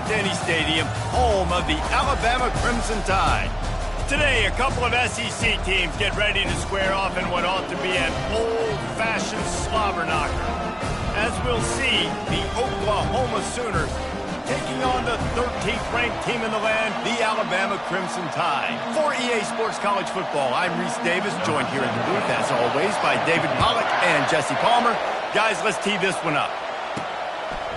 Denny Stadium, home of the Alabama Crimson Tide. Today, a couple of SEC teams get ready to square off in what ought to be an old-fashioned slobber knocker. As we'll see, the Oklahoma Sooners taking on the 13th-ranked team in the land, the Alabama Crimson Tide. For EA Sports College Football, I'm Reese Davis, joined here in the booth, as always, by David Pollack and Jesse Palmer. Guys, let's tee this one up.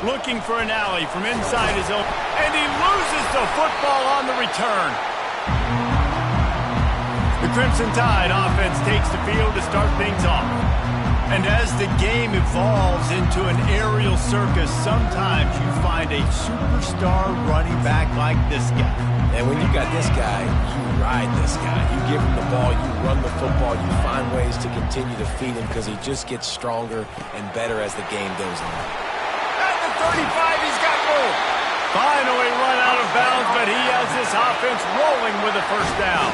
Looking for an alley from inside his own, and he loses the football on the return. The Crimson Tide offense takes the field to start things off. And as the game evolves into an aerial circus, sometimes you find a superstar running back like this guy. And when you got this guy, you ride this guy. You give him the ball, you run the football, you find ways to continue to feed him because he just gets stronger and better as the game goes on. At the 35, he's got room. Finally run out of bounds, but he has this offense rolling with a first down.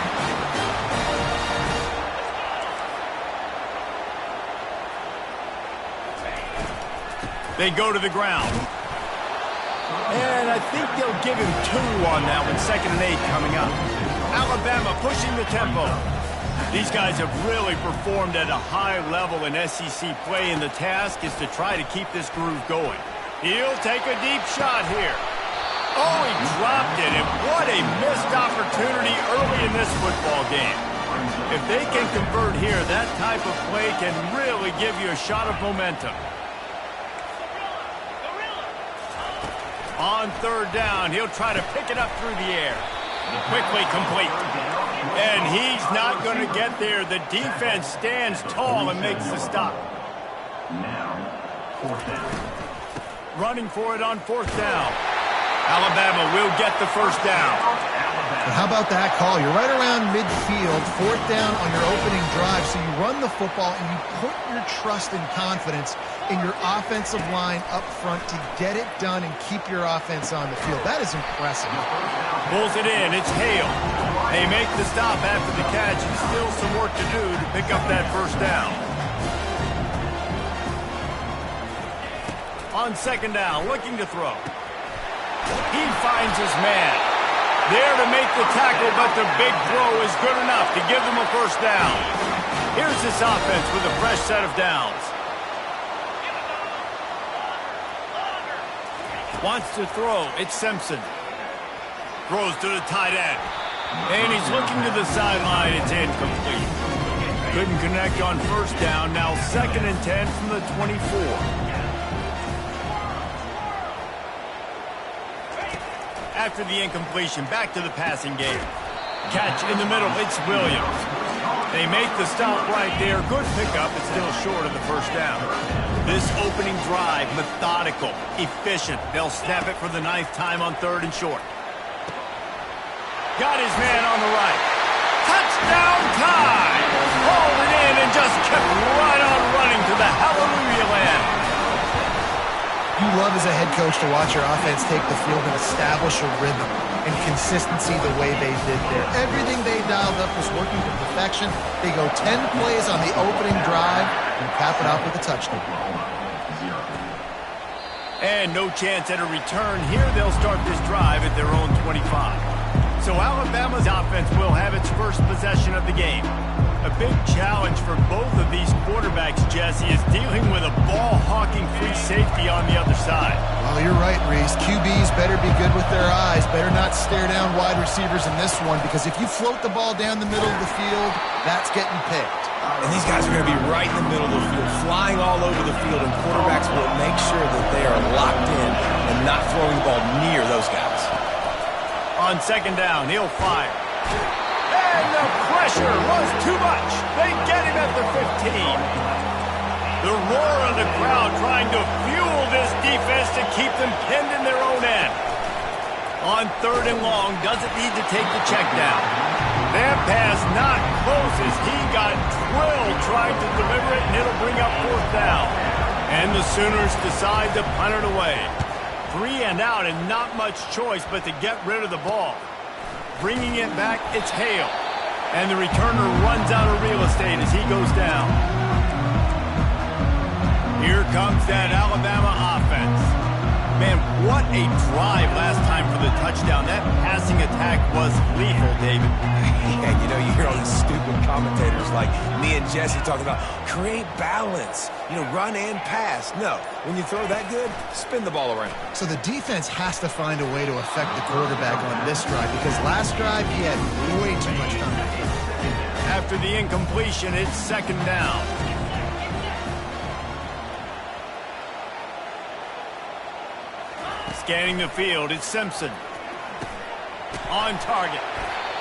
They go to the ground. And I think they'll give him 2 on that one, 2nd and 8 coming up. Alabama pushing the tempo. These guys have really performed at a high level in SEC play, and the task is to try to keep this groove going. He'll take a deep shot here. Oh, he dropped it, and what a missed opportunity early in this football game. If they can convert here, that type of play can really give you a shot of momentum. On 3rd down, he'll try to pick it up through the air. Quickly complete. And he's not going to get there. The defense stands tall and makes the stop. Now, 4th down. Running for it on 4th down. Alabama will get the first down. But how about that call? You're right around midfield, 4th down on your opening drive, so you run the football and you put your trust and confidence in your offensive line up front to get it done and keep your offense on the field. That is impressive. Pulls it in. It's Hale. They make the stop after the catch, and still some work to do to pick up that first down. On 2nd down, looking to throw. He finds his man. There to make the tackle, but the big throw is good enough to give them a first down. Here's this offense with a fresh set of downs. Wants to throw. It's Simpson. Throws to the tight end. And he's looking to the sideline. It's incomplete. Couldn't connect on 1st down. Now 2nd and 10 from the 24. After the incompletion, back to the passing game. Catch in the middle, it's Williams. They make the stop right there. Good pickup, but still short of the first down. This opening drive, methodical, efficient. They'll snap it for the 9th time on 3rd and short. Got his man on the right. Touchdown time! Hauled it in and just kept right on running to the hallelujah land. You love as a head coach to watch your offense take the field and establish a rhythm and consistency the way they did there. Everything they dialed up was working to perfection. They go 10 plays on the opening drive and cap it off with a touchdown. And no chance at a return here. They'll start this drive at their own 25. So Alabama's offense will have its first possession of the game. A big challenge for both of these quarterbacks, Jesse, is dealing with a ball-hawking free safety on the other side. Well, you're right, Reese. QBs better be good with their eyes. Better not stare down wide receivers in this one, because if you float the ball down the middle of the field, that's getting picked. And these guys are going to be right in the middle of the field, flying all over the field, and quarterbacks will make sure that they are locked in and not throwing the ball near those guys. On 2nd down, he'll fire. And the pressure was too much. They get him at the 15. The roar of the crowd trying to fuel this defense to keep them pinned in their own end. On 3rd and long, doesn't need to take the check down. That pass not close as he got drilled trying to deliver it, and it'll bring up 4th down. And the Sooners decide to punt it away. 3 and out, and not much choice but to get rid of the ball. Bringing it back, it's Hale. And the returner runs out of real estate as he goes down. Here comes that Alabama offense. Man, what a drive last time touchdown. That passing attack was lethal, David. Yeah, you know, you hear all these stupid commentators like me and Jesse talking about create balance, you know, run and pass. No, when you throw that good, spin the ball around. So the defense has to find a way to affect the quarterback on this drive because last drive he had way too much time. After the incompletion, it's second down. Scanning the field, it's Simpson. On target.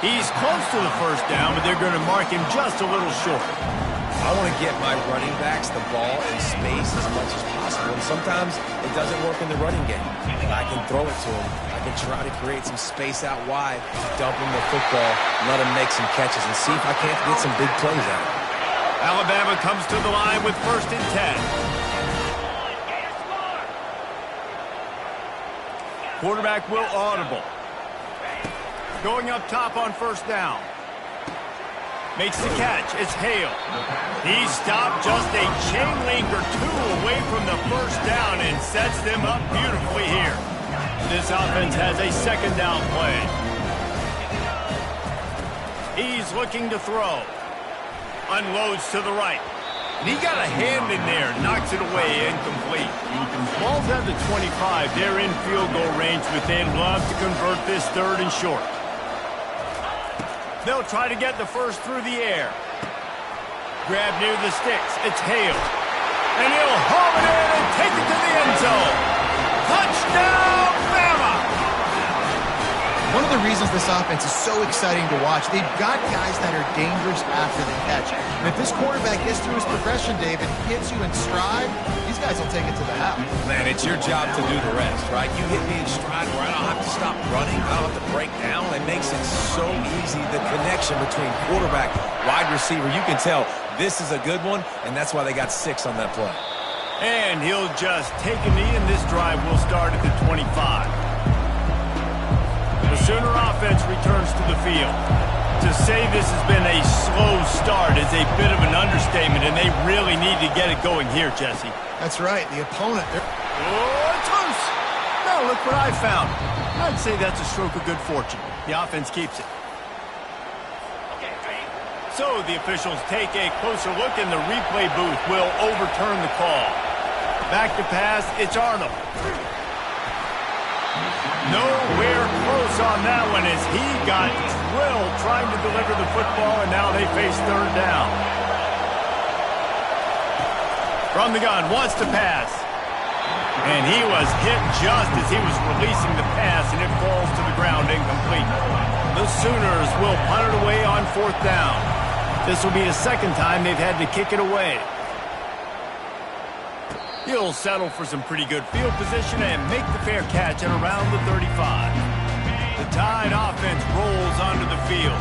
He's close to the first down, but they're going to mark him just a little short. I want to get my running backs the ball in space as much as possible, and sometimes it doesn't work in the running game. But I can throw it to him. I can try to create some space out wide, dump him the football, let him make some catches, and see if I can't get some big plays out of him. Alabama comes to the line with 1st and 10. Quarterback will audible. Going up top on 1st down. Makes the catch. It's Hale. He stopped just a chain link or two away from the first down and sets them up beautifully here. This offense has a 2nd down play. He's looking to throw. Unloads to the right. And he got a hand in there, knocks it away, incomplete. Ball's at the 25. They're in field goal range, but they'd love to convert this 3rd and short. They'll try to get the first through the air. Grab near the sticks. It's Hale. And he'll haul it in and take it to the end zone. Touchdown, Bama! One of the reasons this offense is so exciting to watch, they've got guys that are dangerous after the catch. And if this quarterback gets through his progression, David, hits you in stride, these guys will take it to the house. Man, it's your job to do the rest, right? You hit me in stride where I don't have to stop running, I don't have to break down. It makes it so easy, the connection between quarterback, wide receiver. You can tell this is a good one, and that's why they got 6 on that play. And he'll just take a knee, and this drive will start at the 25. The Sooner offense returns to the field. To say this has been a slow start is a bit of an understatement, and they really need to get it going here, Jesse. That's right. The opponent. Oh, it's loose. Now look what I found. I'd say that's a stroke of good fortune. The offense keeps it. So the officials take a closer look, and the replay booth will overturn the call. Back to pass, it's Arnold. Nowhere close on that one as he got drilled trying to deliver the football, and now they face 3rd down. From the gun, wants to pass. And he was hit just as he was releasing the pass, and it falls to the ground incomplete. The Sooners will punt it away on 4th down. This will be the 2nd time they've had to kick it away. He'll settle for some pretty good field position and make the fair catch at around the 35. The Tide offense rolls onto the field.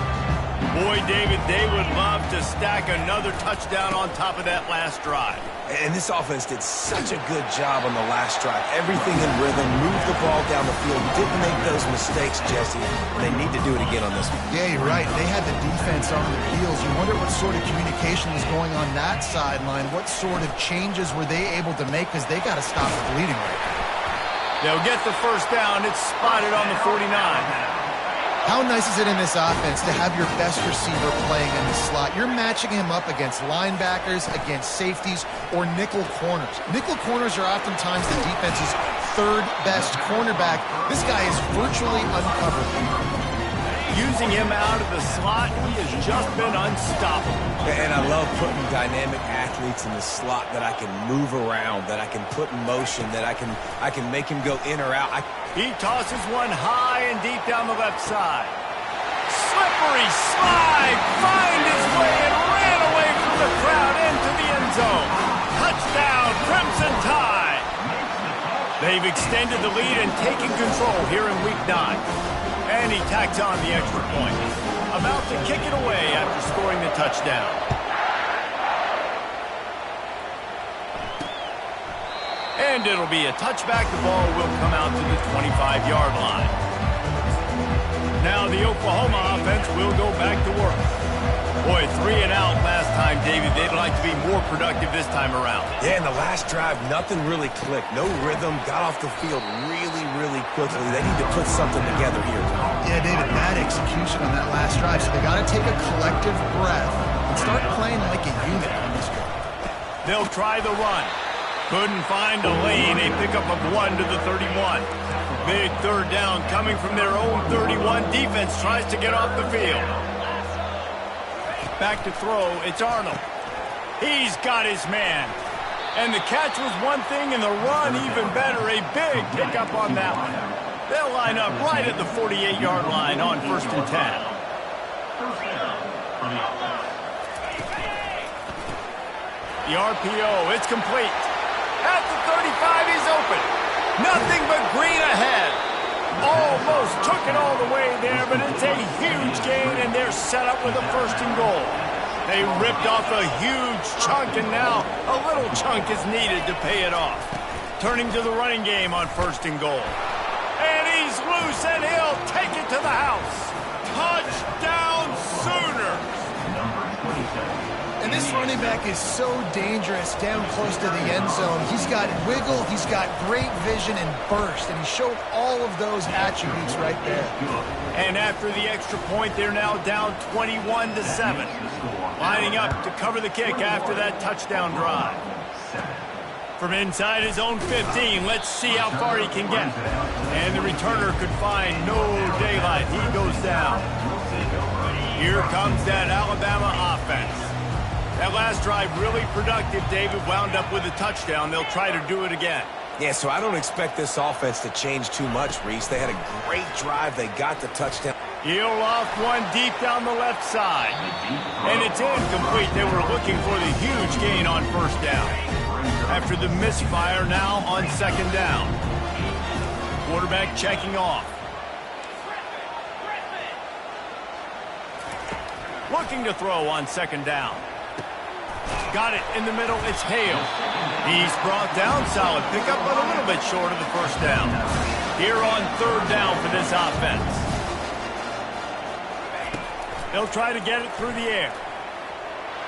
Boy, David, they would love to stack another touchdown on top of that last drive. And this offense did such a good job on the last drive. Everything in rhythm, moved the ball down the field, didn't make those mistakes, Jesse. They need to do it again on this one. Yeah, you're right. They had the defense on their heels. You wonder what sort of communication was going on that sideline. What sort of changes were they able to make because they got to stop the bleeding right now. They'll get the first down. It's spotted on the 49. How nice is it in this offense to have your best receiver playing in the slot? You're matching him up against linebackers, against safeties, or nickel corners. Nickel corners are oftentimes the defense's 3rd best cornerback. This guy is virtually uncovered. Using him out of the slot, he has just been unstoppable. And I love putting dynamic athletes in the slot that I can move around, that I can put in motion, that I can make him go in or out. He tosses one high and deep down the left side. Slippery slide, find his way and ran away from the crowd into the end zone. Touchdown, Crimson Tide. They've extended the lead and taken control here in Week 9. And he tacks on the extra point. About to kick it away after scoring the touchdown. And it'll be a touchback. The ball will come out to the 25-yard line. Now the Oklahoma offense will go back to work. Boy, 3 and out last time, David. They'd like to be more productive this time around. Yeah, in the last drive, nothing really clicked. No rhythm, got off the field really really quickly. They need to put something together here. Yeah, David, bad execution on that last drive, so they got to take a collective breath and start playing like a unit on this one. They'll try the run. Couldn't find a lane. A pickup of 1 to the 31. Big third down coming from their own 31. Defense tries to get off the field. Back to throw. It's Arnold. He's got his man. And the catch was one thing, and the run even better. A big pickup on that one. They'll line up right at the 48-yard line on 1st and 10. The RPO, it's complete. At the 35, he's open. Nothing but green ahead. Almost took it all the way there, but it's a huge gain, and they're set up with a 1st and goal. They ripped off a huge chunk, and now a little chunk is needed to pay it off. Turning to the running game on 1st and goal. And he's loose, and he'll take it to the house. Touchdown Sooners! And this running back is so dangerous down close to the end zone. He's got wiggle, he's got great vision and burst, and he showed all of those attributes right there. And after the extra point, they're now down 21-7. Lining up to cover the kick after that touchdown drive. From inside his own 15, let's see how far he can get. And the returner could find no daylight. He goes down. Here comes that Alabama offense. That last drive really productive. David wound up with a touchdown. They'll try to do it again. Yeah, so I don't expect this offense to change too much, Reese. They had a great drive. They got the touchdown. He'll off one deep down the left side. And it's incomplete. They were looking for the huge gain on 1st down. After the misfire, now on 2nd down. Quarterback checking off. Looking to throw on 2nd down. Got it in the middle. It's Hale. He's brought down. Solid pickup, but a little bit short of the 1st down. Here on 3rd down for this offense. They'll try to get it through the air.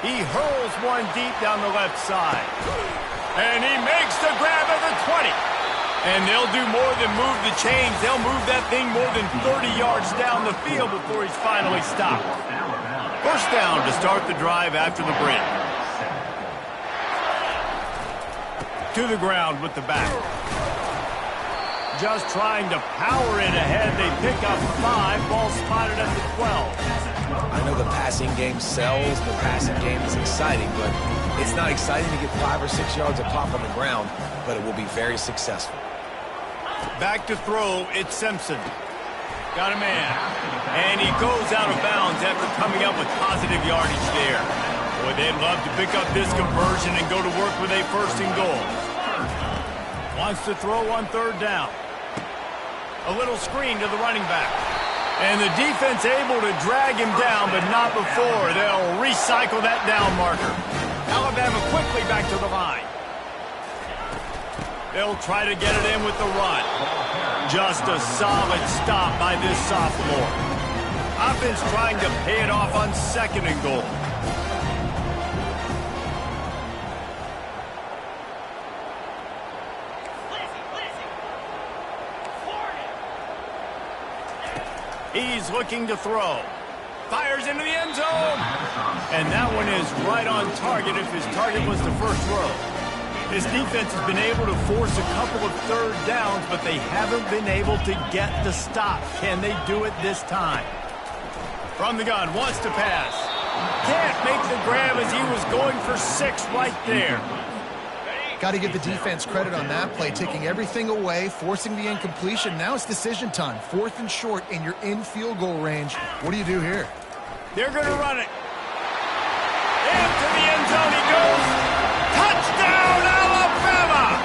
He hurls one deep down the left side. And he makes the grab at the 20. And they'll do more than move the chains. They'll move that thing more than 30 yards down the field before he's finally stopped. 1st down to start the drive after the break. To the ground with the back. Just trying to power it ahead. They pick up 5. Ball spotted at the 12. I know the passing game sells. The passing game is exciting, but it's not exciting to get 5 or 6 yards of pop on the ground, but it will be very successful. Back to throw. It's Simpson. Got a man. And he goes out of bounds after coming up with positive yardage there. Boy, they'd love to pick up this conversion and go to work with a 1st and goal. Wants to throw on 3rd down. A little screen to the running back. And the defense able to drag him down, but not before. They'll recycle that down marker. Alabama quickly back to the line. They'll try to get it in with the run. Just a solid stop by this sophomore. Offense trying to pay it off on 2nd and goal. He's looking to throw. Fires into the end zone. And that one is right on target if his target was the 1st row. This defense has been able to force a couple of 3rd downs, but they haven't been able to get the stop. Can they do it this time? From the gun, wants to pass. Can't make the grab as he was going for 6 right there. Got to give the defense credit on that play, taking everything away, forcing the incompletion. Now it's decision time. 4th and short, and you're in field goal range. What do you do here? They're going to run it. Into the end zone he goes. Touchdown, Alabama!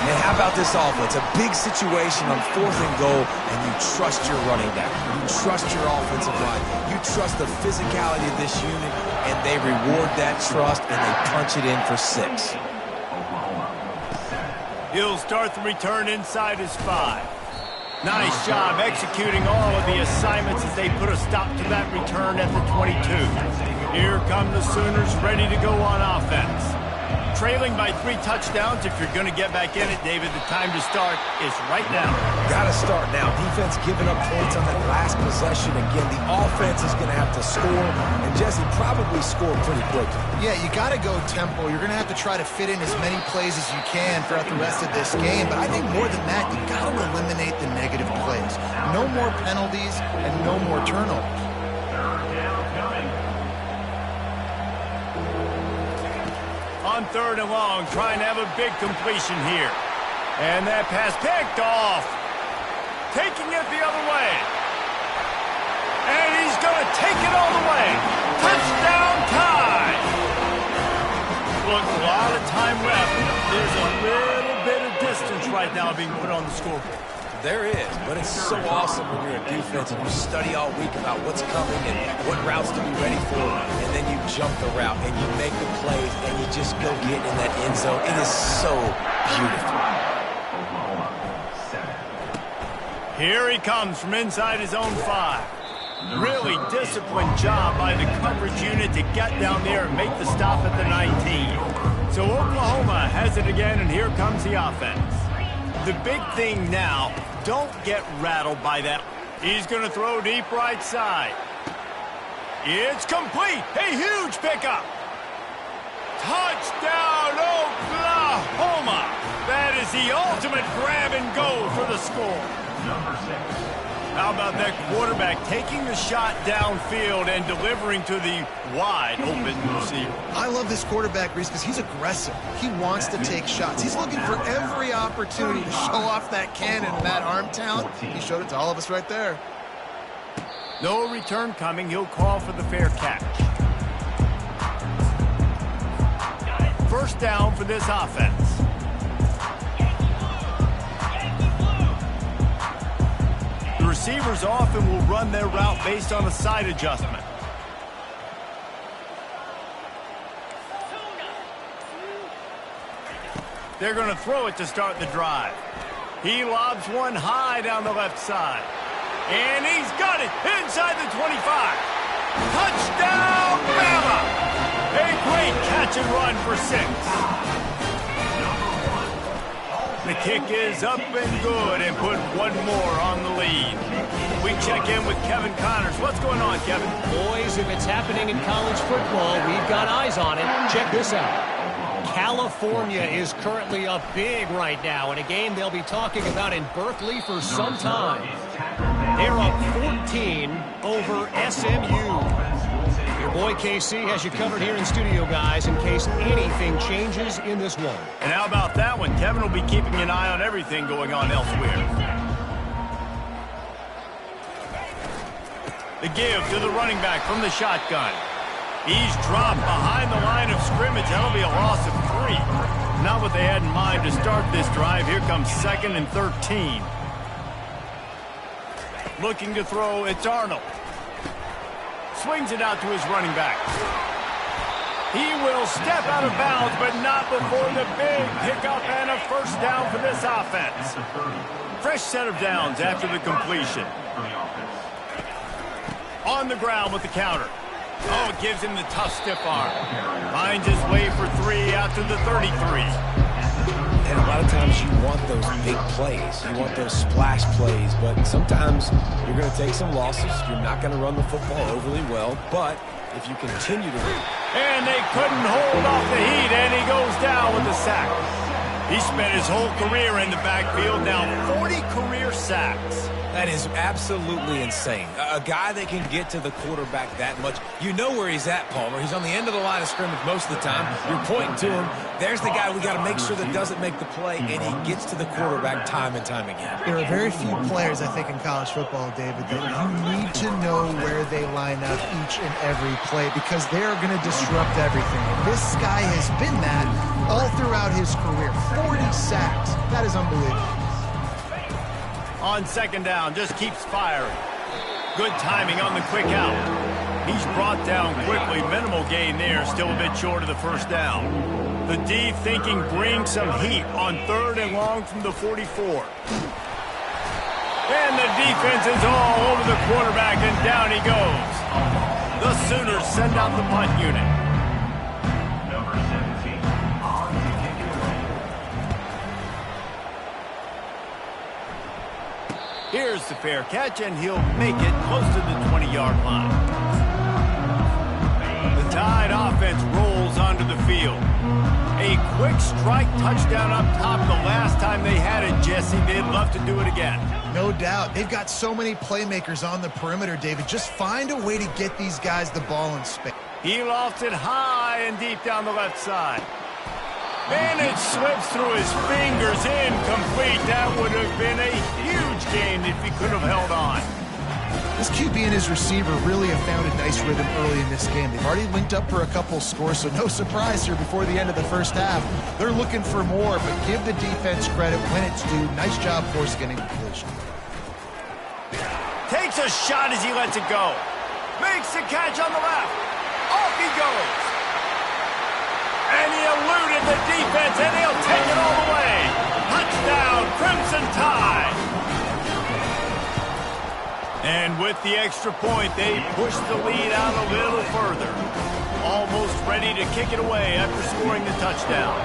And how about this offense? A big situation on 4th and goal, and you trust your running back. You trust your offensive line. You trust the physicality of this unit, and they reward that trust, and they punch it in for 6. He'll start the return inside his 5. Nice job executing all of the assignments as they put a stop to that return at the 22. Here come the Sooners ready to go on offense. trailing by 3 touchdowns. If you're going to get back in it, David, the time to start is right now. Got to start now. Defense giving up points on that last possession. Again, the offense is going to have to score, and Jesse probably score pretty quickly. Yeah, you got to go tempo. You're going to have to try to fit in as many plays as you can throughout the rest of this game. But I think more than that, you got to eliminate the negative plays. No more penalties and no more turnovers. On 3rd and long, trying to have a big completion here. And that pass picked off. Taking it the other way. And he's going to take it all the way. Touchdown tie. Look, a lot of time left. There's a little bit of distance right now being put on the scoreboard. There is, but it's so awesome when you're a defense and you study all week about what's coming and what routes to be ready for, and then you jump the route and you make the plays and you just go get in that end zone. It is so beautiful. Here he comes from inside his own 5. Really disciplined job by the coverage unit to get down there and make the stop at the 19. So Oklahoma has it again, and here comes the offense. The big thing now, don't get rattled by that. He's going to throw deep right side. It's complete. A huge pickup. Touchdown, Oklahoma. That is the ultimate grab and go for the score. Number 6. How about that quarterback taking the shot downfield and delivering to the wide open receiver? I love this quarterback, Reese, because he's aggressive. He wants to take shots. He's looking for every opportunity to show off that cannon and that arm talent. He showed it to all of us right there. No return coming. He'll call for the fair catch. First down for this offense. Receivers often will run their route based on a side adjustment. They're going to throw it to start the drive. He lobs one high down the left side. And he's got it inside the 25. Touchdown, Bama! A great catch and run for 6. The kick is up and good and put one more on the lead. We check in with Kevin Connors. What's going on, Kevin? Boys, if it's happening in college football, we've got eyes on it. Check this out. California is currently up big right now in a game they'll be talking about in Berkeley for some time. They're up 14 over SMU. Your boy KC has you covered here in studio, guys, in case anything changes in this one. And how about that one? Kevin will be keeping an eye on everything going on elsewhere. The give to the running back from the shotgun. He's dropped behind the line of scrimmage. That'll be a loss of 3. Not what they had in mind to start this drive. Here comes 2nd and 13. Looking to throw, it's Arnold. Swings it out to his running back. He will step out of bounds, but not before the big pickup and a first down for this offense. Fresh set of downs after the completion. On the ground with the counter. Oh, it gives him the tough stiff arm. Finds his way for 3 out to the 33. And a lot of times you want those big plays. You want those splash plays, but sometimes you're going to take some losses. You're not going to run the football overly well, but if you continue to win. And they couldn't hold off the heat, and he goes down with a sack. He spent his whole career in the backfield, now 40 career sacks. That is absolutely insane. A guy that can get to the quarterback that much. You know where he's at, Palmer. He's on the end of the line of scrimmage most of the time. You're pointing to him. There's the guy we got to make sure that doesn't make the play, and he gets to the quarterback time and time again. There are very few players, I think, in college football, David, that you need to know where they line up each and every play because they're going to disrupt everything. This guy has been that all throughout his career. 40 sacks. That is unbelievable. On 2nd down, just keeps firing. Good timing on the quick out. He's brought down quickly. Minimal gain there, still a bit short of the first down. The D thinking bring some heat on 3rd and long from the 44. And the defense is all over the quarterback, and down he goes. The Sooners send out the punt unit. Here's the fair catch, and he'll make it close to the 20-yard line. The Tide offense rolls onto the field. A quick strike touchdown up top the last time they had it, Jesse. They'd love to do it again. No doubt. They've got so many playmakers on the perimeter, David. Just find a way to get these guys the ball in space. He lofts it high and deep down the left side. And it slips through his fingers, incomplete. That would have been a huge gain if he could have held on. This QB and his receiver really have found a nice rhythm early in this game. They've already linked up for a couple scores, so no surprise here before the end of the first half. They're looking for more, but give the defense credit when it's due. Nice job force getting completion. Takes a shot as he lets it go. Makes the catch on the left. Off he goes. And he eluded the defense, and he'll take it all the way. Touchdown, Crimson Tide. And with the extra point, they push the lead out a little further. Almost ready to kick it away after scoring the touchdown.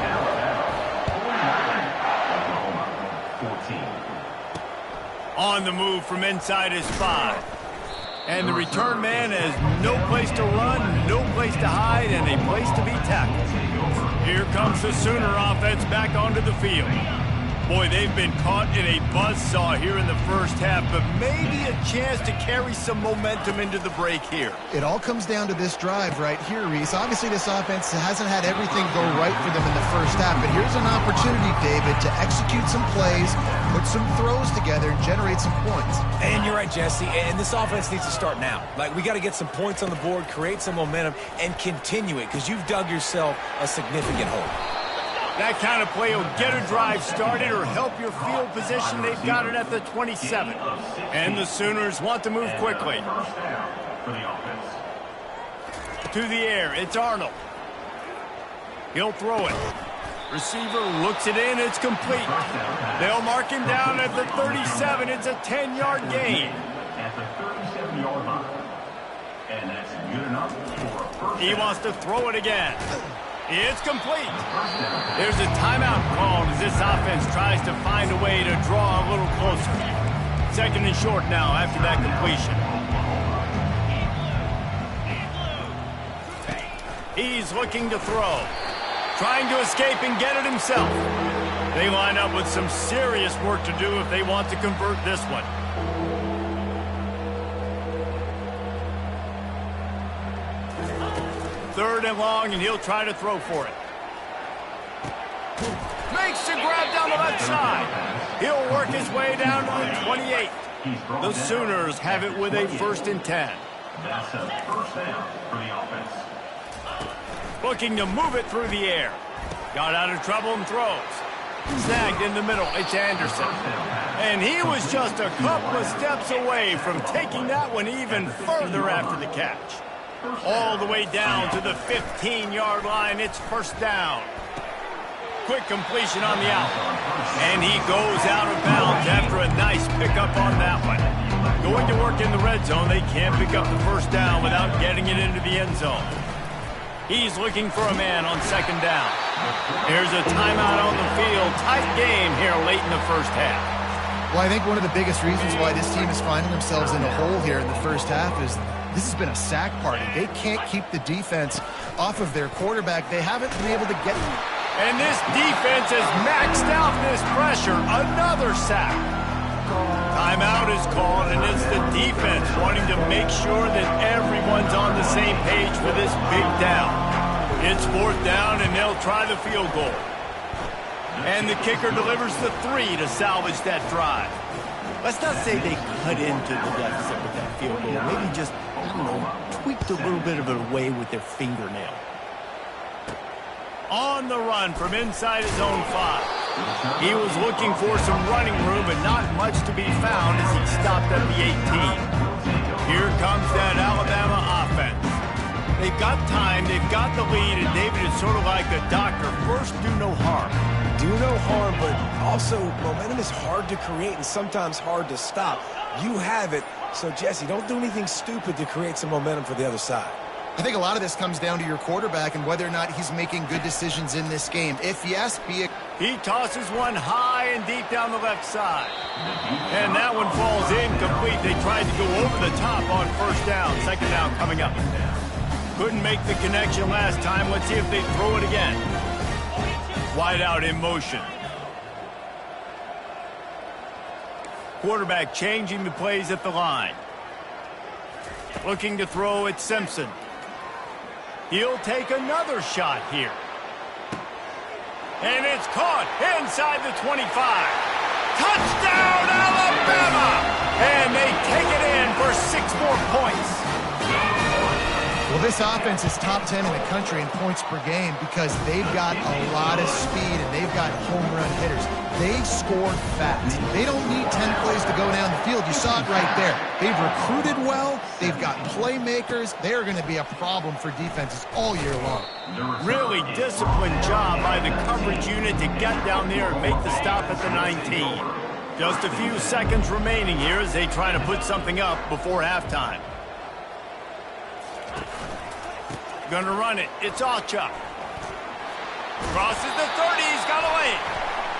14. On the move from inside his 5. And the return man has no place to run, no place to hide, and a place to be tackled. Here comes the Sooner offense back onto the field. Boy, they've been caught in a buzzsaw here in the first half, but maybe a chance to carry some momentum into the break here. It all comes down to this drive right here, Reese. Obviously, this offense hasn't had everything go right for them in the first half, but here's an opportunity, David, to execute some plays, put some throws together, and generate some points. And you're right, Jesse, and this offense needs to start now. Like, we got to get some points on the board, create some momentum, and continue it, because you've dug yourself a significant hole. That kind of play will get a drive started or help your field position. They've got it at the 27. And the Sooners want to move quickly. To the air, it's Arnold. He'll throw it. Receiver looks it in, it's complete. They'll mark him down at the 37. It's a 10-yard gain. At the 37-yard line. And that's good enough for a first down. He wants to throw it again. It's complete. There's a timeout called as this offense tries to find a way to draw a little closer. 2nd and short now after that completion. He's looking to throw. Trying to escape and get it himself. They line up with some serious work to do if they want to convert this one. Third and long, and he'll try to throw for it. Makes the grab down the left side. He'll work his way down to the 28. The Sooners have it with a 1st and 10. That's a first down for the offense. Looking to move it through the air. Got out of trouble and throws. Snagged in the middle. It's Anderson. And he was just a couple of steps away from taking that one even further after the catch. All the way down to the 15-yard line. It's 1st down. Quick completion on the out. And he goes out of bounds after a nice pickup on that one. Going to work in the red zone. They can't pick up the 1st down without getting it into the end zone. He's looking for a man on 2nd down. Here's a timeout on the field. Tight game here late in the first half. Well, I think one of the biggest reasons why this team is finding themselves in a hole here in the first half is this has been a sack party. They can't keep the defense off of their quarterback. They haven't been able to get them. And this defense has maxed out this pressure. Another sack. Timeout is called, and it's the defense wanting to make sure that everyone's on the same page for this big down. It's 4th down, and they'll try the field goal. And the kicker delivers the 3 to salvage that drive. Let's not say they cut into the deficit with that field goal. Maybe just, I don't know, tweaked a little bit of it away with their fingernail. On the run from inside his own 5. He was looking for some running room, but not much to be found as he stopped at the 18. Here comes that Alabama offense. They've got time, they've got the lead, and David is sort of like the doctor. First, do no harm. Do no harm, but also momentum is hard to create and sometimes hard to stop. You have it, so Jesse, don't do anything stupid to create some momentum for the other side. I think a lot of this comes down to your quarterback and whether or not he's making good decisions in this game. If yes, be a He tosses one high and deep down the left side. And that one falls incomplete. They tried to go over the top on first down. Second down coming up. Couldn't make the connection last time. Let's see if they throw it again. Wide out in motion. Quarterback changing the plays at the line. Looking to throw at Simpson. He'll take another shot here. And it's caught inside the 25. Touchdown, Alabama! And they take it in for 6 more points. Well, this offense is top 10 in the country in points per game because they've got a lot of speed and they've got home run hitters. They scored fast. They don't need 10 plays to go down the field. You saw it right there. They've recruited well. They've got playmakers. They are going to be a problem for defenses all year long. Really disciplined job by the coverage unit to get down there and make the stop at the 19. Just a few seconds remaining here as they try to put something up before halftime. Gonna run it. It's Alchuk. Crosses the 30. He's got to lay it.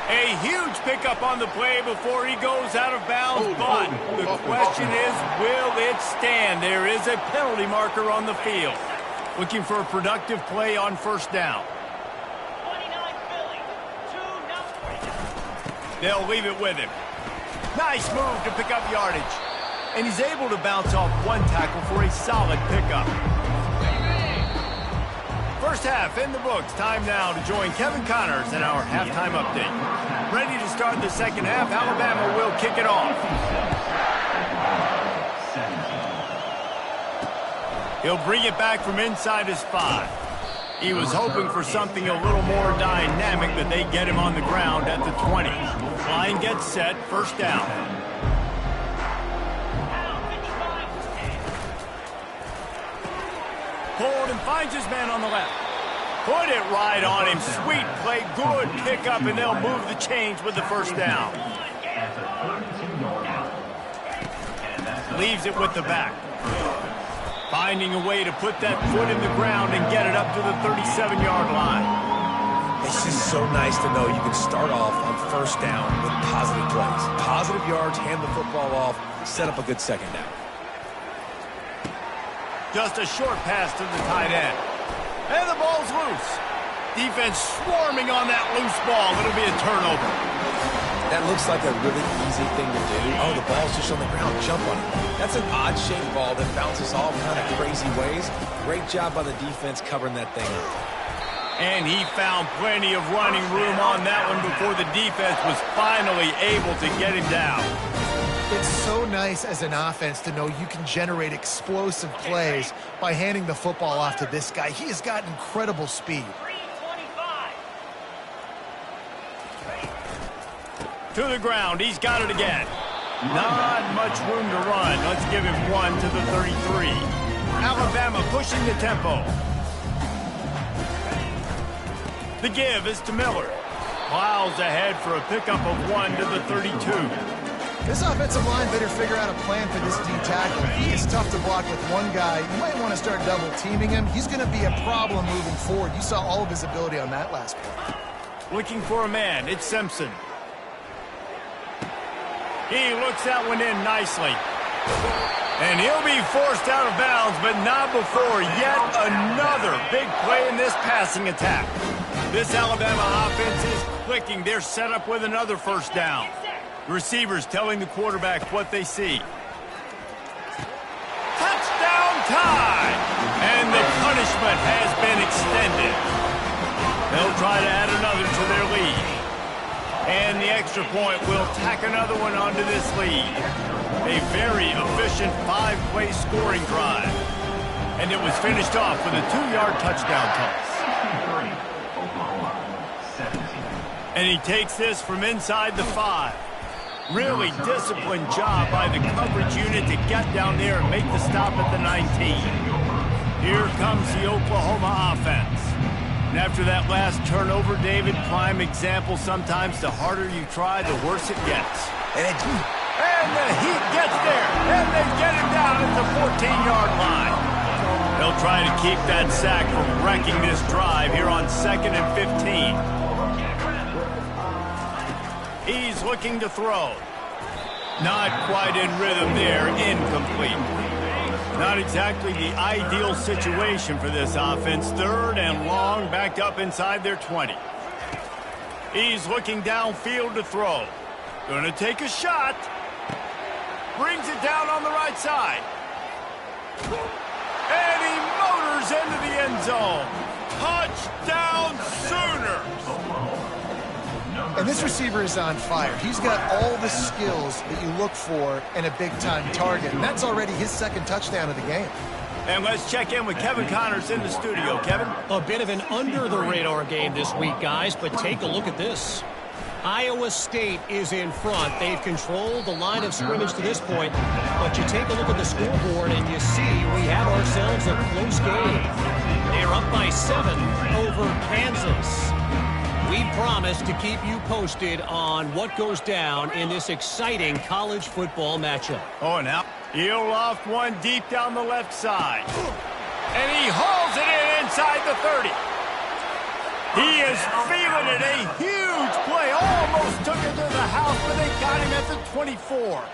A huge pickup on the play before he goes out of bounds, but the question is, will it stand? There is a penalty marker on the field. Looking for a productive play on first down. They'll leave it with him. Nice move to pick up yardage. And he's able to bounce off one tackle for a solid pickup. First half in the books. Time now to join Kevin Connors in our halftime update. Ready to start the second half. Alabama will kick it off. He'll bring it back from inside his 5. He was hoping for something a little more dynamic, but they get him on the ground at the 20. Line gets set. First down. Hold and finds his man on the left. Put it right on him. Sweet play. Good pickup, and they'll move the chains with the first down. Leaves it with the back. Finding a way to put that foot in the ground and get it up to the 37-yard line. It's just so nice to know you can start off on first down with positive plays. Positive yards, hand the football off, set up a good second down. Just a short pass to the tight end. And the ball's loose. Defense swarming on that loose ball. It'll be a turnover. That looks like a really easy thing to do. Oh, the ball's just on the ground. Jump on it. That's an odd-shaped ball that bounces all kind of crazy ways. Great job by the defense covering that thing up. And he found plenty of running room on that one before the defense was finally able to get him down. It's so nice as an offense to know you can generate explosive plays by handing the football off to this guy. He has got incredible speed. To the ground. He's got it again. Not much room to run. Let's give him one to the 33. Alabama pushing the tempo. The give is to Miller. Plows ahead for a pickup of 1 to the 32. This offensive line better figure out a plan for this D tackle. He is tough to block with one guy. You might want to start double teaming him. He's going to be a problem moving forward. You saw all of his ability on that last play. Looking for a man. It's Simpson. He looks that one in nicely. And he'll be forced out of bounds, but not before yet another big play in this passing attack. This Alabama offense is clicking. They're set up with another first down. The receivers telling the quarterback what they see. Touchdown time! And the punishment has been extended. They'll try to add another to their lead. And the extra point will tack another one onto this lead. A very efficient 5-play scoring drive. And it was finished off with a 2-yard touchdown toss. And he takes this from inside the 5. Really disciplined job by the coverage unit to get down there and make the stop at the 19. Here comes the Oklahoma offense. And after that last turnover, David, prime example, sometimes the harder you try, the worse it gets. And the Heat gets there, and they get him down at the 14-yard line. They'll try to keep that sack from wrecking this drive here on 2nd and 15. He's looking to throw. Not quite in rhythm there. Incomplete. Not exactly the ideal situation for this offense. 3rd and long, back up inside their 20. He's looking downfield to throw. Going to take a shot. Brings it down on the right side. And he motors into the end zone. Touchdown Sooners! And this receiver is on fire. He's got all the skills that you look for in a big-time target. And that's already his 2nd touchdown of the game. And let's check in with Kevin Connors in the studio. Kevin? A bit of an under-the-radar game this week, guys, but take a look at this. Iowa State is in front. They've controlled the line of scrimmage to this point. But you take a look at the scoreboard and you see we have ourselves a close game. They're up by 7 over Kansas. We promise to keep you posted on what goes down in this exciting college football matchup. Oh, now he'll loft one deep down the left side. And he hauls it in inside the 30. He is feeling it. A huge play. Almost took it to the house, but they got him at the 24.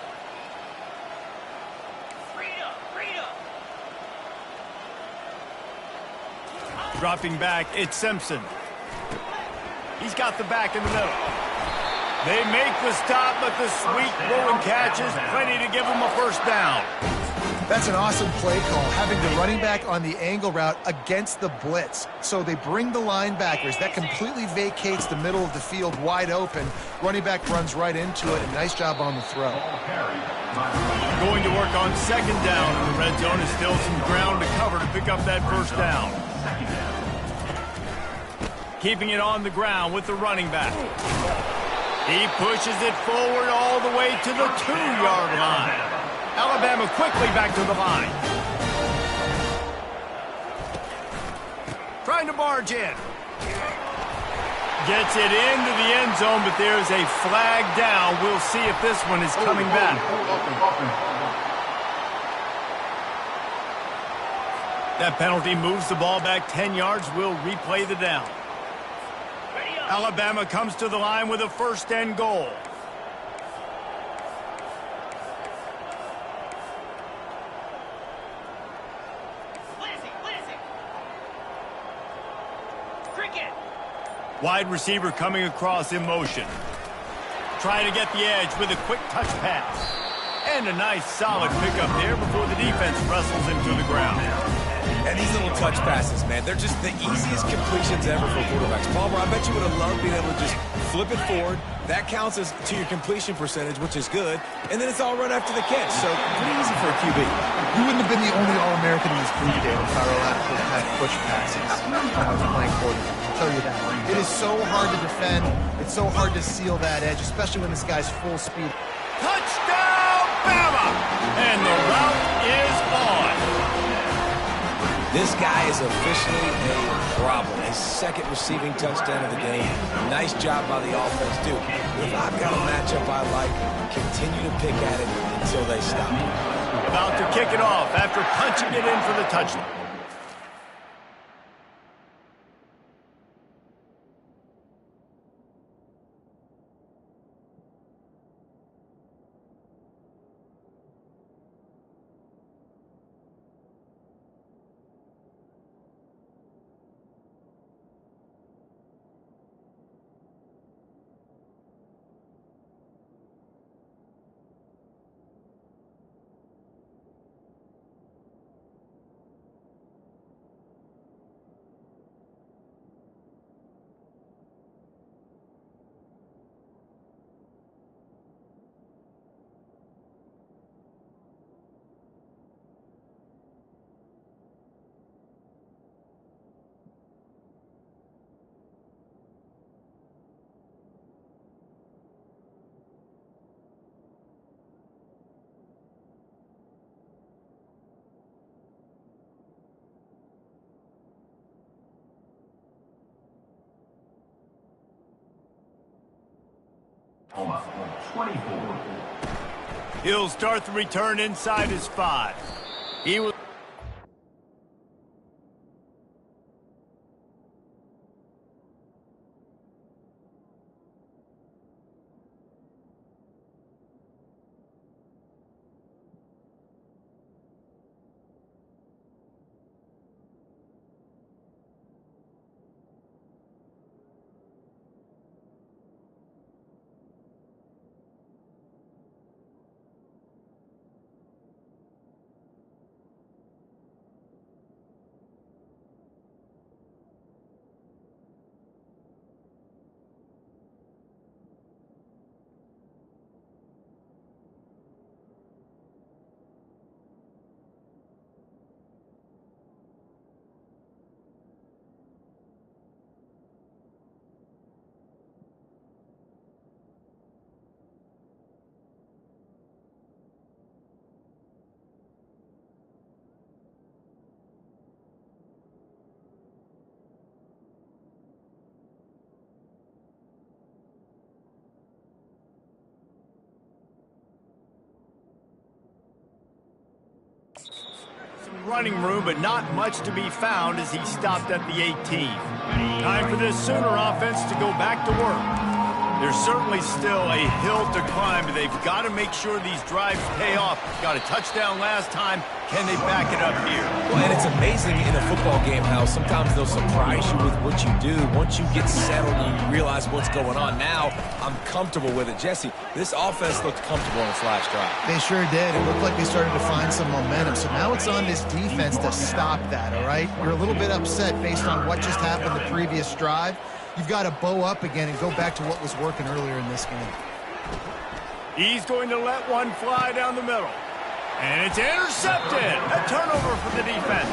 Dropping back, it's Simpson. He's got the back in the middle. They make the stop, but the sweet rolling catch is plenty to give them a first down. That's an awesome play call, having the running back on the angle route against the blitz. So they bring the linebackers. That completely vacates the middle of the field wide open. Running back runs right into it, and nice job on the throw. Going to work on 2nd down. The red zone is still some ground to cover to pick up that first down. Keeping it on the ground with the running back. He pushes it forward all the way to the 2-yard line. Alabama quickly back to the line. Trying to barge in. Gets it into the end zone, but there's a flag down. We'll see if this one is coming back. That penalty moves the ball back 10 yards. We'll replay the down. Alabama comes to the line with a 1st and goal. Wide receiver coming across in motion. Trying to get the edge with a quick touch pass. And a nice solid pickup there before the defense wrestles him to the ground. And these little touch passes, man, they're just the easiest completions ever for quarterbacks. Palmer, I bet you would have loved being able to just flip it forward. That counts as to your completion percentage, which is good. And then it's all run after the catch. So pretty easy for a QB. You wouldn't have been the only All-American in this league, Dale, if I were allowed to have push passes when I was playing quarterback. I'll tell you that. It is so hard to defend. It's so hard to seal that edge, especially when this guy's full speed. Touchdown, Bama! And the route is on. This guy is officially a problem. His 2nd receiving touchdown of the game. Nice job by the offense, too. If I've got a matchup I like, continue to pick at it until they stop. About to kick it off after punching it in for the touchdown. Oklahoma, 24. He'll start the return inside his 5. He will. running room, but not much to be found as he stopped at the 18. Time for this Sooner offense to go back to work. There's certainly still a hill to climb, but they've got to make sure these drives pay off. Got a touchdown last time. Can they back it up here? Well, and it's amazing in a football game how sometimes they'll surprise you with what you do. Once you get settled and you realize what's going on, now I'm comfortable with it. Jesse, this offense looked comfortable in its last drive. They sure did. It looked like they started to find some momentum. So now it's on this defense to stop that, all right? You're a little bit upset based on what just happened the previous drive. You've got to bow up again and go back to what was working earlier in this game. He's going to let one fly down the middle. And it's intercepted. A turnover for the defense.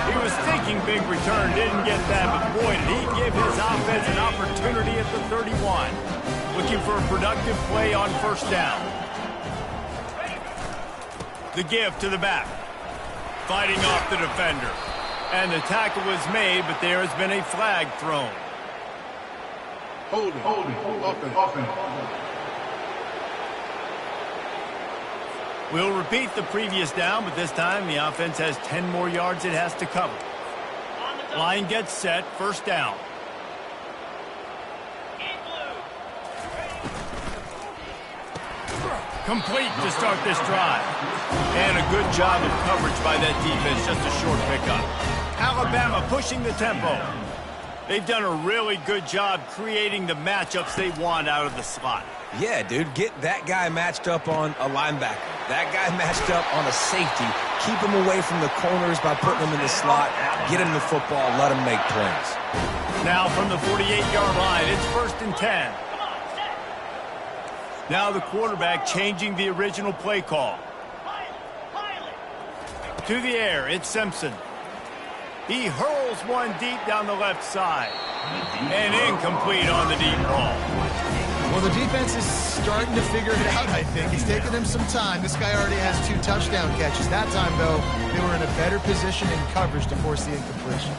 He was thinking big return, didn't get that, but boy, did he give his offense an opportunity at the 31. Looking for a productive play on first down. The give to the back. Fighting off the defender. And the tackle was made, but there has been a flag thrown. Holding. Offense. We'll repeat the previous down, but this time the offense has 10 more yards it has to cover. Line gets set, first down. Complete to start this drive. And a good job of coverage by that defense, just a short pickup. Alabama pushing the tempo. They've done a really good job creating the matchups they want out of the slot. Yeah, dude, get that guy matched up on a linebacker. That guy matched up on a safety. Keep him away from the corners by putting him in the slot. Get him the football, let him make plays. Now from the 48-yard line, it's 1st and 10. Now the quarterback changing the original play call. To the air, it's Simpson. He hurls one deep down the left side. And incomplete on the deep ball. Well, the defense is starting to figure it out, I think. It's taken them some time. This guy already has 2 touchdown catches. That time, though, they were in a better position in coverage to force the incompletion.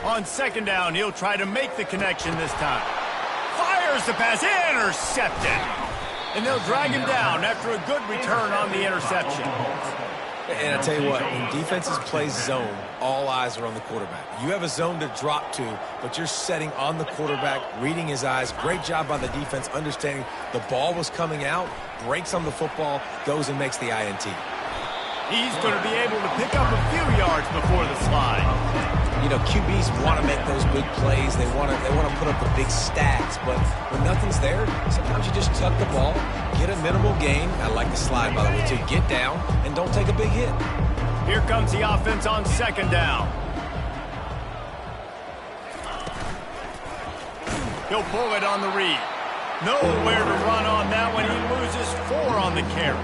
On second down, he'll try to make the connection this time. Fires the pass, intercepted. And they'll drag him down after a good return on the interception. And I tell you what, when defenses play zone, all eyes are on the quarterback. You have a zone to drop to, but you're setting on the quarterback, reading his eyes. Great job by the defense, understanding the ball was coming out, breaks on the football, goes and makes the INT. He's going to be able to pick up a few yards before the slide. You know, QBs want to make those big plays. They want to put up the big stats. But when nothing's there, sometimes you just tuck the ball, get a minimal gain. I like the slide, by the way, too. Get down and don't take a big hit. Here comes the offense on second down. He'll pull it on the read. Nowhere to run on that one. He loses 4 on the carry.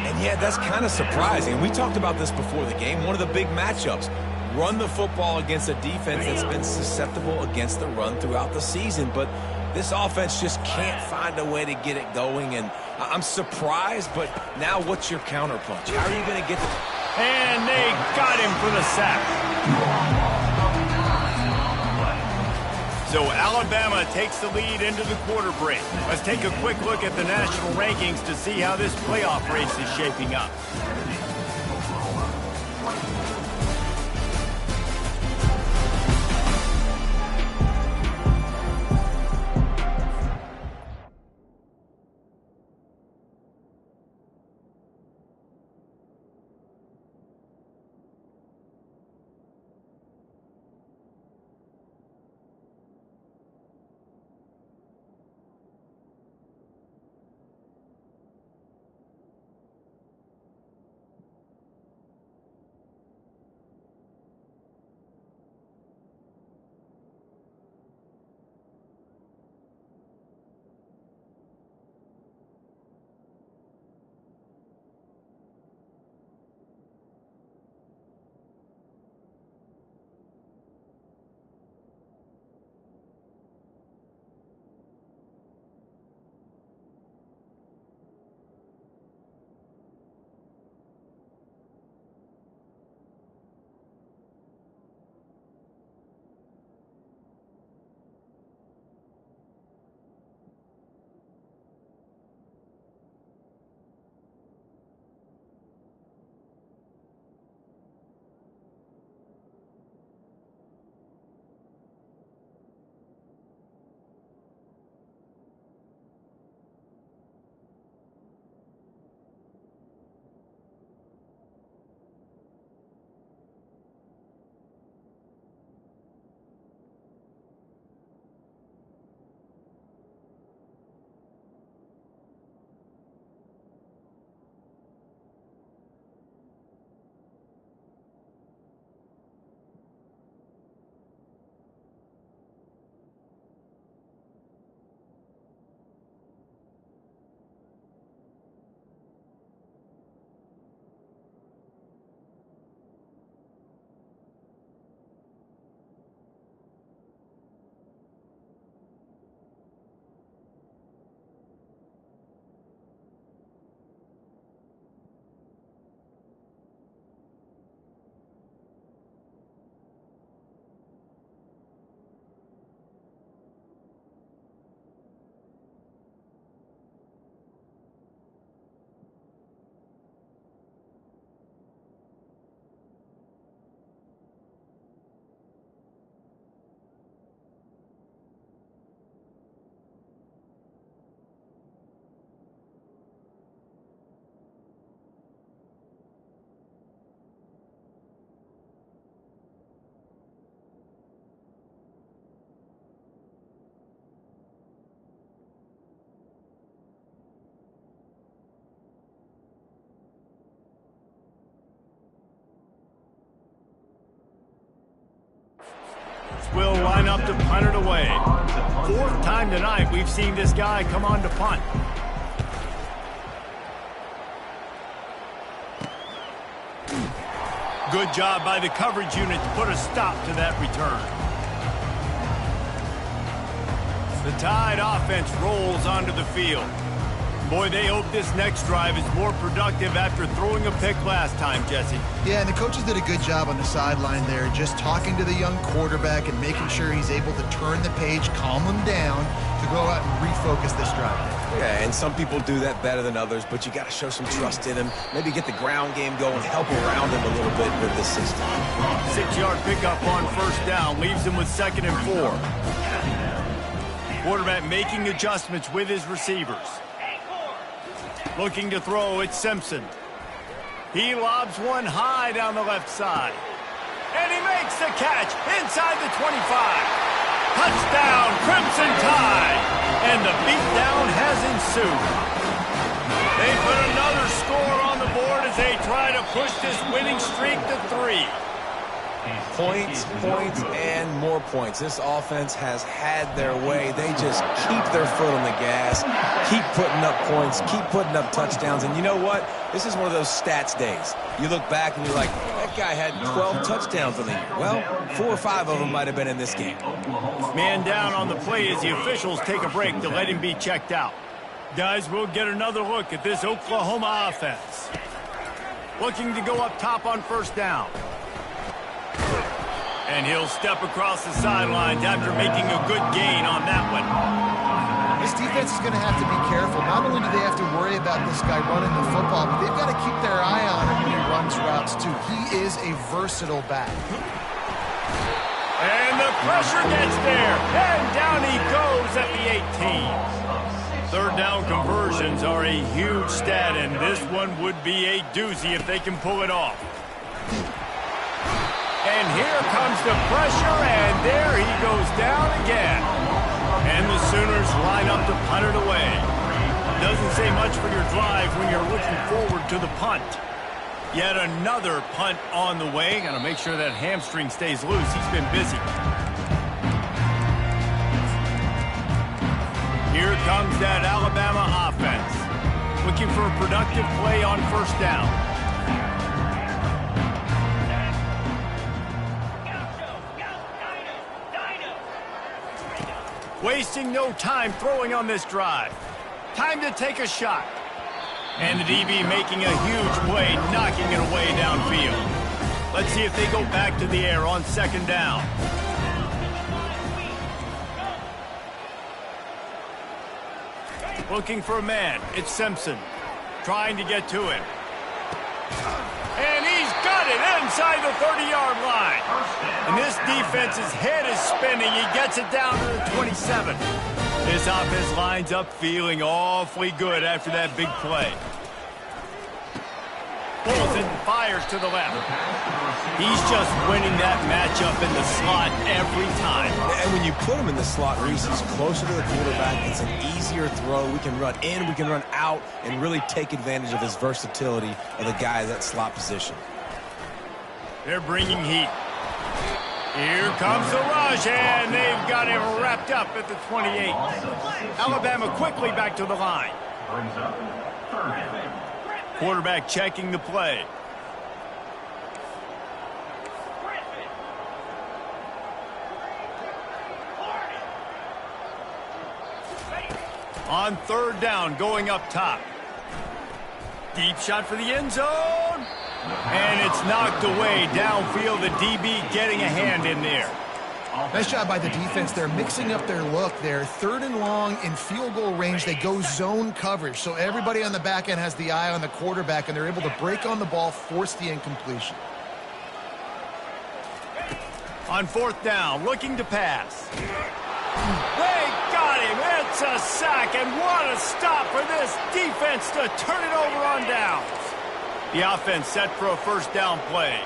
And yeah, that's kind of surprising. We talked about this before the game. One of the big matchups. Run the football against a defense that's been susceptible against the run throughout the season. But this offense just can't find a way to get it going. And I'm surprised, but now what's your counterpunch? How are you going to get the... And they got him for the sack. So Alabama takes the lead into the quarter break. Let's take a quick look at the national rankings to see how this playoff race is shaping up. up to punt it away. Fourth time tonight we've seen this guy come on to punt. Good job by the coverage unit to put a stop to that return. The Tide offense rolls onto the field. Boy, they hope this next drive is more productive after throwing a pick last time, Jesse. Yeah, and the coaches did a good job on the sideline there, just talking to the young quarterback and making sure he's able to turn the page, calm him down, to go out and refocus this drive. Yeah, and some people do that better than others, but you got to show some trust in him. Maybe get the ground game going, help around him a little bit with this system. 6-yard pickup on first down leaves him with 2nd and 4. Quarterback making adjustments with his receivers. Looking to throw, it's Simpson. He lobs one high down the left side. And he makes the catch inside the 25. Touchdown, Crimson Tide. And the beatdown has ensued. They put another score on the board as they try to push this winning streak to 3. Points, points, and more points. This offense has had their way. They just keep their foot on the gas, keep putting up points, keep putting up touchdowns. And you know what? This is one of those stats days. You look back and you're like, that guy had 12 touchdowns on the year. Well, 4 or 5 of them might have been in this game. Man down on the play as the officials take a break to let him be checked out. Guys, we'll get another look at this Oklahoma offense. Looking to go up top on first down. And he'll step across the sidelines after making a good gain on that one. This defense is going to have to be careful. Not only do they have to worry about this guy running the football, but they've got to keep their eye on him when he runs routes, too. He is a versatile back. And the pressure gets there. And down he goes at the 18. Third down conversions are a huge stat, and this one would be a doozy if they can pull it off. And here comes the pressure, and there he goes down again. And the Sooners line up to punt it away. Doesn't say much for your drive when you're looking forward to the punt. Yet another punt on the way. Got to make sure that hamstring stays loose. He's been busy. Here comes that Alabama offense. Looking for a productive play on first down. Wasting no time throwing on this drive. Time to take a shot. And the DB making a huge play, knocking it away downfield. Let's see if they go back to the air on second down. Looking for a man. It's Simpson. Trying to get to him. And he's got it inside the 30-yard line. And this defense's head is spinning. He gets it down to the 27. This offense lines up feeling awfully good after that big play. Pulls it and fires to the left. He's just winning that matchup in the slot every time. And when you put him in the slot, Reese, he's closer to the quarterback. It's an easier throw. We can run in, we can run out, and really take advantage of his versatility of the guy at that slot position. They're bringing heat. Here comes the rush, and they've got him wrapped up at the 28. Alabama quickly back to the line. Quarterback checking the play. On third down, going up top. Deep shot for the end zone. And it's knocked away downfield. The DB getting a hand in there. Nice job by the defense. They're mixing up their look there. Third and long in field goal range. They go zone coverage. So everybody on the back end has the eye on the quarterback, and they're able to break on the ball, force the incompletion. On fourth down, looking to pass. They got him. It's a sack, and what a stop for this defense to turn it over on downs. The offense set for a first down play.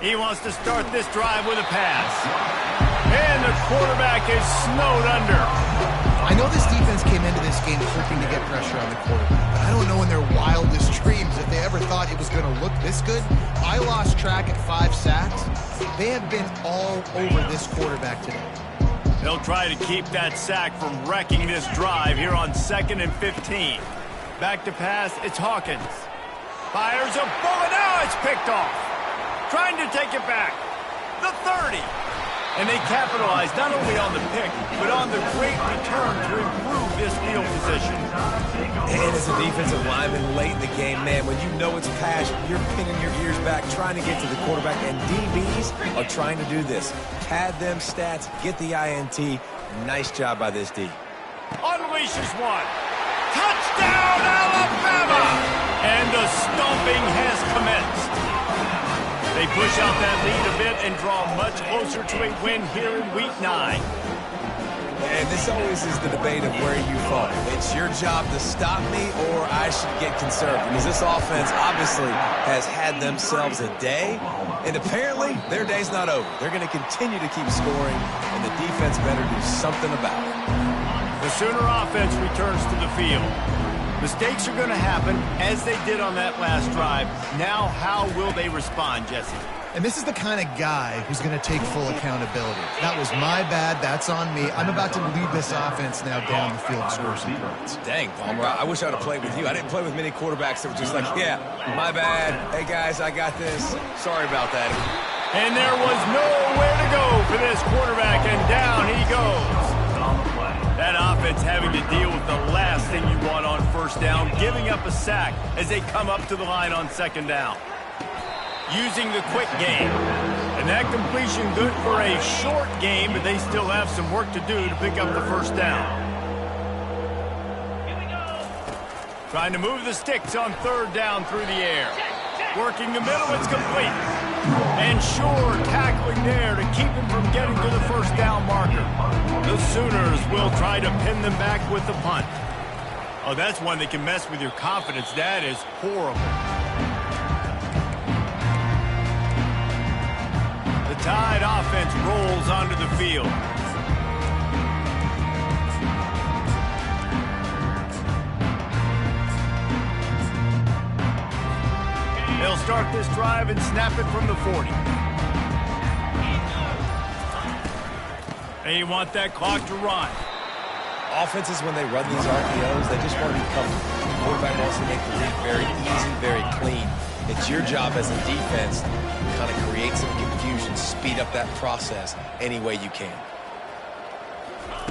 He wants to start this drive with a pass. And the quarterback is snowed under. I know this defense came into this game hoping to get pressure on the quarterback, but I don't know in their wildest dreams if they ever thought it was going to look this good. I lost track at 5 sacks. They have been all over this quarterback today. They'll try to keep that sack from wrecking this drive here on 2nd and 15. Back to pass, it's Hawkins. Fires a bullet, now it's picked off. Trying to take it back. The 30. And they capitalize not only on the pick, but on the great return to improve this field position. And as a defensive lineman late in the game, man, when you know it's pass, you're pinning your ears back, trying to get to the quarterback, and DBs are trying to do this. Pad them stats, get the INT. Nice job by this D. Unleashes one. Touchdown, Alabama! And the stomping has commenced. They push out that lead a bit and draw much closer to a win here in Week 9. And this always is the debate of where you fall. It's your job to stop me or I should get conservative. Because this offense obviously has had themselves a day. And apparently their day's not over. They're going to continue to keep scoring. And the defense better do something about it. The Sooner offense returns to the field. Mistakes are going to happen, as they did on that last drive. Now, how will they respond, Jesse? And this is the kind of guy who's going to take full accountability. That was my bad. That's on me. I'm about to lead this offense now down the field and score some points. Dang, Palmer, I wish I would have played with you. I didn't play with many quarterbacks that were just like, yeah, my bad. Hey, guys, I got this. Sorry about that. And there was nowhere to go for this quarterback, and down he goes. That offense having to deal with the last thing you want on 1st down, giving up a sack as they come up to the line on 2nd down. Using the quick game. And that completion good for a short game, but they still have some work to do to pick up the 1st down. Trying to move the sticks on 3rd down through the air. Working the middle, it's complete. And sure, tackling there to keep him from getting to the 1st down marker. The Sooners will try to pin them back with the punt. Oh, that's one that can mess with your confidence. That is horrible. The Tide offense rolls onto the field. They'll start this drive and snap it from the 40. They want that clock to run. Offenses, when they run these RPOs, they just want to be comfortable. The quarterback wants to make the read very easy, very clean. It's your job as a defense to kind of create some confusion, speed up that process any way you can.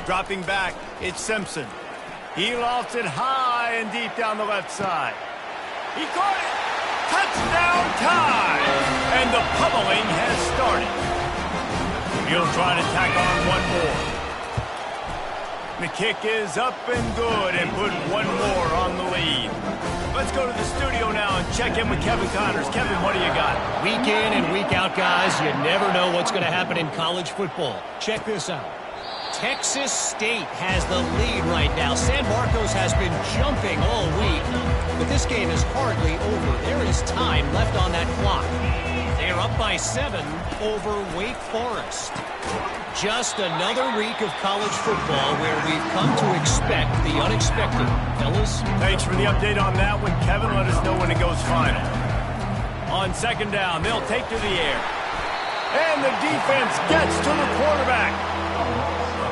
Dropping back, it's Simpson. He lofts it high and deep down the left side. He caught it. Touchdown time! And the pummeling has started. He'll try to tack on one more. The kick is up and good and put one more on the lead. Let's go to the studio now and check in with Kevin Connors. Kevin, what do you got? Week in and week out, guys, you never know what's going to happen in college football. Check this out. Texas State has the lead right now. San Marcos has been jumping all week, but this game is hardly over. There is time left on that clock. They are up by 7 over Wake Forest. Just another week of college football where we've come to expect the unexpected. Fellas? Thanks for the update on that one, Kevin. Let us know when it goes final. On 2nd down, they'll take to the air. And the defense gets to the quarterback.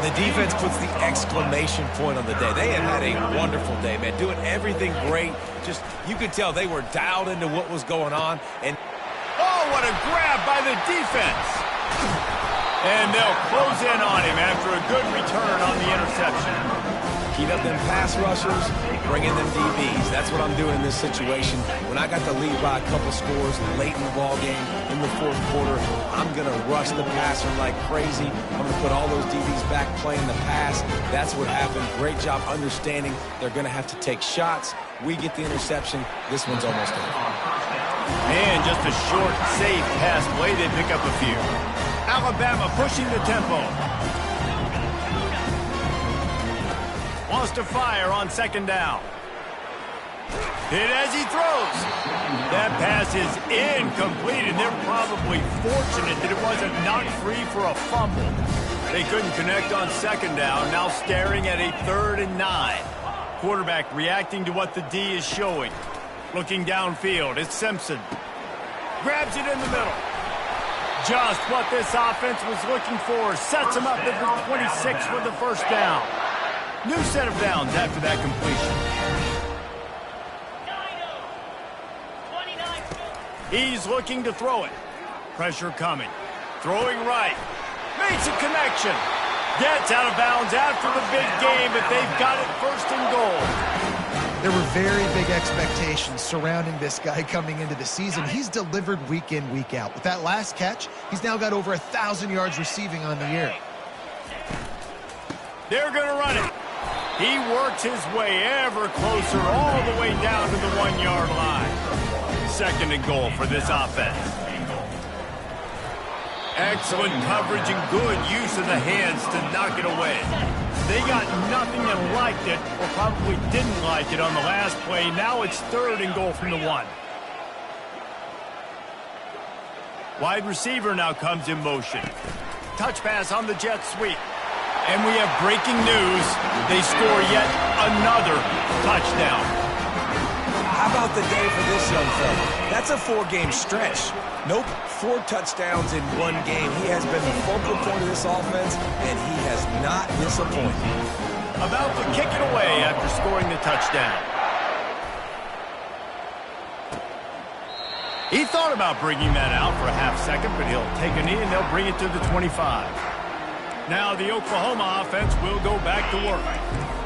The defense puts the exclamation point on the day. They have had a wonderful day, man. Doing everything great. Just, you could tell they were dialed into what was going on. And oh, what a grab by the defense. And they'll close in on him after a good return on the interception. Keep up them pass rushers, bring in them DBs. That's what I'm doing in this situation. When I got the lead by a couple scores late in the ball game in the 4th quarter, I'm going to rush the passer like crazy. I'm going to put all those DBs back playing the pass. That's what happened. Great job understanding they're going to have to take shots. We get the interception. This one's almost over. And just a short, safe pass play. They pick up a few. Alabama pushing the tempo. Wants to fire on 2nd down. Hit as he throws. That pass is incomplete, and they're probably fortunate that it wasn't knocked free for a fumble. They couldn't connect on 2nd down, now staring at a 3rd and 9. Quarterback reacting to what the D is showing. Looking downfield, it's Simpson. Grabs it in the middle. Just what this offense was looking for. Sets him up at the 26 for the first down. New set of downs after that completion. He's looking to throw it. Pressure coming. Throwing right. Makes a connection. Gets out of bounds after the big game, but they've got it first and goal. There were very big expectations surrounding this guy coming into the season. He's delivered week in, week out. With that last catch, he's now got over 1,000 yards receiving on the year. They're going to run it. He works his way ever closer all the way down to the 1-yard line. Second and goal for this offense. Excellent coverage and good use of the hands to knock it away. They got nothing and liked it, or probably didn't like it on the last play. Now it's third and goal from the 1. Wide receiver now comes in motion. Touch pass on the jet sweep. And we have breaking news. They score yet another touchdown. How about the day for this young fella? That's a 4-game stretch. Nope, 4 touchdowns in 1 game. He has been the focal point of this offense, and he has not disappointed. About to kick it away after scoring the touchdown. He thought about bringing that out for a half second, but he'll take a knee and they'll bring it to the 25. Now the Oklahoma offense will go back to work.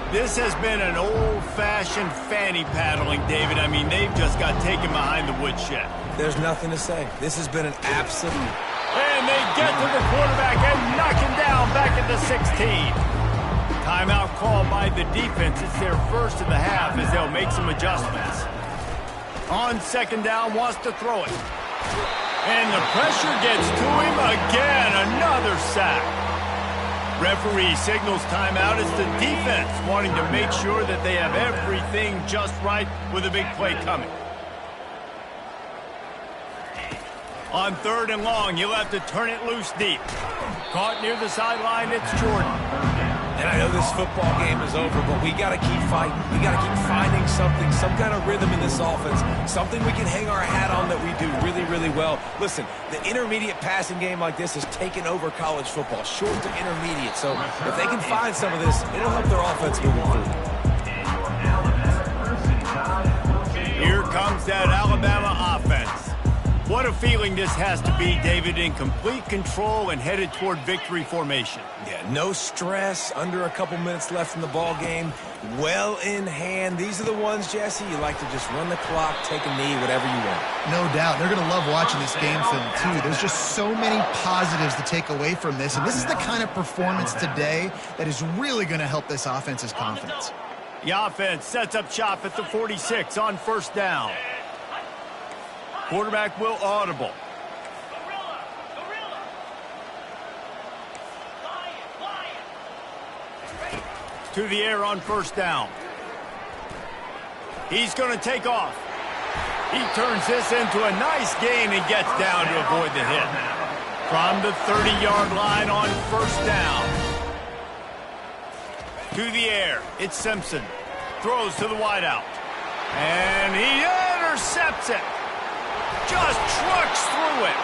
This has been an old-fashioned fanny paddling, David. I mean, they've just got taken behind the woodshed. There's nothing to say. This has been an absolute... And they get to the quarterback and knock him down back at the 16. Timeout called by the defense. It's their first of the half as they'll make some adjustments. On second down, wants to throw it. And the pressure gets to him again. Another sack. Referee signals timeout as the defense wanting to make sure that they have everything just right with a big play coming. On third and long, you'll have to turn it loose deep. Caught near the sideline, it's Jordan. And I know this football game is over, but we got to keep fighting. We got to keep finding something, some kind of rhythm in this offense, something we can hang our hat on that we do really, really well. Listen, the intermediate passing game like this has taken over college football, short to intermediate. So if they can find some of this, it'll help their offense moving forward. Here comes that Alabama offense. What a feeling this has to be, David, in complete control and headed toward victory formation. Yeah, no stress, under a couple minutes left in the ball game, well in hand. These are the ones, Jesse, you like to just run the clock, take a knee, whatever you want. No doubt. They're going to love watching this game film, too. There's just so many positives to take away from this, and this is the kind of performance today that is really going to help this offense's confidence. The offense sets up shop at the 46 on first down. Quarterback will audible. To the air on first down. He's going to take off. He turns this into a nice gain and gets down to avoid the hit. From the 30-yard line on first down. To the air, it's Simpson. Throws to the wideout. And he intercepts it. Just trucks through it.